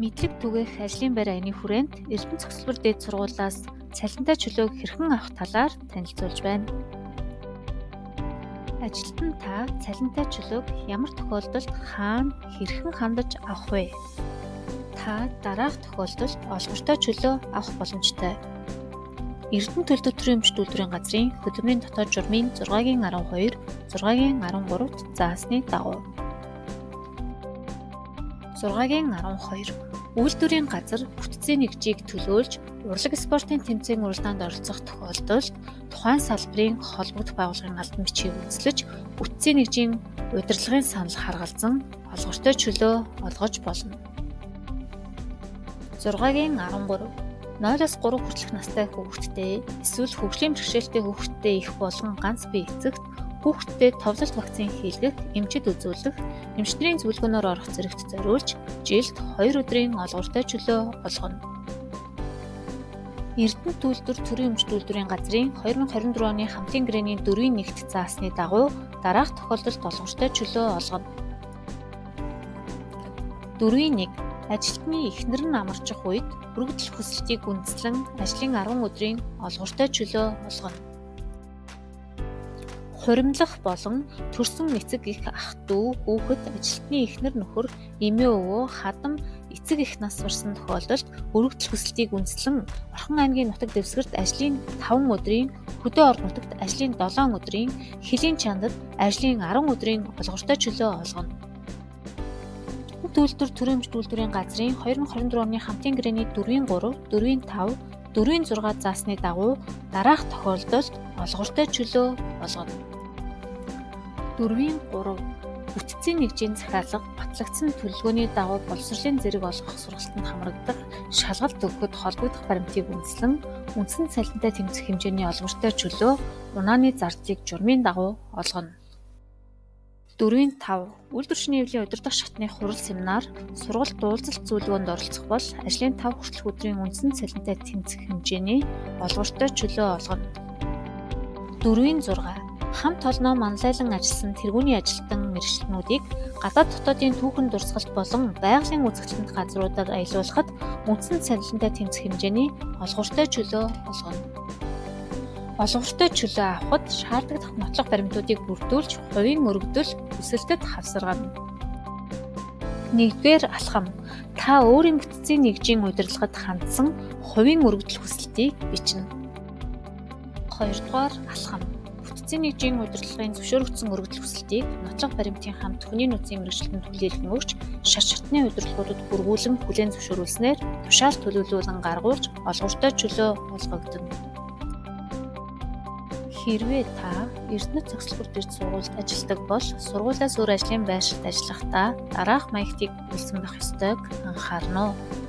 Мэдлэг түгээх ажлын байр аяны хүрээнд Эрдэнэ цогцлбор дээд сургуулиас цалинтай чөлөөг хэрхэн авах талаар танилцуулж байна. Ажилтан та цалинтай чөлөөг ямар тохиолдолд хаана хэрхэн хандаж авах вэ? Та дараах тохиолдолд олгортой чөлөө авах боломжтой. Эрдэнэ төлдөв төрийн өмчт үйлдвэрийн газрын хөдөлмөрийн дотоод журмын 6-гийн 12, 6-гийн 13-т заасны дагуу. 6-гийн 12. Үйлдвэрийн газар бүтцийн нэгжийг төлөөлж урлаг спортын тэмцээн уралдаанд оролцох тохиолдолд тухайн салбарын холбогдох байгууллагын албан бичгийг үндэслэж бүтцийн нэгжийн удирдлагын санал харгалзан олгортой чөлөө олгож болно. 6-гийн 13. 0-3 хүртэлх настай хүүхэдтэй эсвэл хөгжлийн бэрхшээлтэй хүүхэдтэй их болгон ганц бие эцэгт хүүхэдтэй товлолт вакцин хийлгэх, эмчит үзүүлэх, эмчнэрийн зөвлөгөөнөөр орох зэрэгт зориулж жилд 2 өдрийн олгортой чөлөө олгоно. Эрдэнэ төлдөв төрийн өмчт үйлдвэрийн газрын 2024 оны хамтын гэрээний 4-1-т заасны дагуу дараах тохиолдолд олгортой чөлөө олгоно. 4-1. Ажилтны эхнэр нь амарчих үед өргөдөл хүсэлтийг үндэслэн ажлын 10 өдрийн олгортой чөлөө олгоно. Хуримлах болон төрсөн эцэг эх ах дүү хүүхэд ажилтны эхнэр нөхөр эмээ өвөө хадам эцэг эх нас барсан тохиолдолд өргөдөл хүсэлтийг үндэслэн Орхон аймгийн нутаг дэвсгэрт ажлын 5 өдрийн, хөдөө орон нутагт ажлын 7 өдрийн, хилийн чандад ажлын 10 өдрийн олгортой чөлөө олгоно. Төлдөв төрийн өмчт үйлдвэрийн газрын 2024 оны хамтын гэрээний 4-3, 4-5, 4-6 заасны дагуу дараах тохиолдолд олгортой чөлөө олгоно. 4-3. Бүтцийн нэгжийн захиалга батлагдсан төлөвлөгөөний дагуу боловсролын зэрэг олгох сургалтанд хамрагдах шалгалт өгөхөд холбогдох баримтыг үндэслэн үндсэн цалинтай тэмцэх хэмжээний олгортой чөлөө унааны зардлыг журмын дагуу олгоно. 4-5. Үйлдвэр шинийн эвлийн удирдах шатны хурал семинар, сургалт уулзалт зөвлөгөөнд оролцох бол ажлын 5 хүртэлх өдрийн үндсэн цалинтай тэмцэх хэмжээний олгортой чөлөө олгоно. 4-6. Хамт олноо манлайлан ажилласан тэргүүний ажилтан мэргэжилтнүүдийг гадаад дотоодын түүхэн дурсгалт болон байгалийн үзэгдлэнт газруудаар аялуулахад үндсэн цалинтай тэмцэх хэмжээний олгортой чөлөө олгоно. Олгортой чөлөө авахд шаардлагатай нотлох баримтуудыг бүрдүүлж хувийн өргөдөл хүсэлтэд хавсаргана. 1-р алхам. Та өөрийн бүтцийн нэгжийн удирдлагад хандсан хувийн өргөдөл хүсэлтийг бичнэ. 2-р алхам. Бүтцийн нэгжийн удирдлагын зөвшөөрөгдсөн өргөдөл хүсэлтийг нотлох баримтын хамт хүний нөөцийн мэргэжилтэнд хүлээлгэн өгч шатны удирдлагуудад бүргүүлэн хүлээн зөвшөөрүүлснээр тушаал төлөвлөлөн гаргуулж олгортой чөлөө олгогдно. Хэрвээ та Эрдэнэ цогцлбор дээд сургуульд ажилладаг бол сургуулиас өөр ажлын байршилд ажиллахдаа дараах маягтыг үйлсэн байх ёстойг анхаарна уу?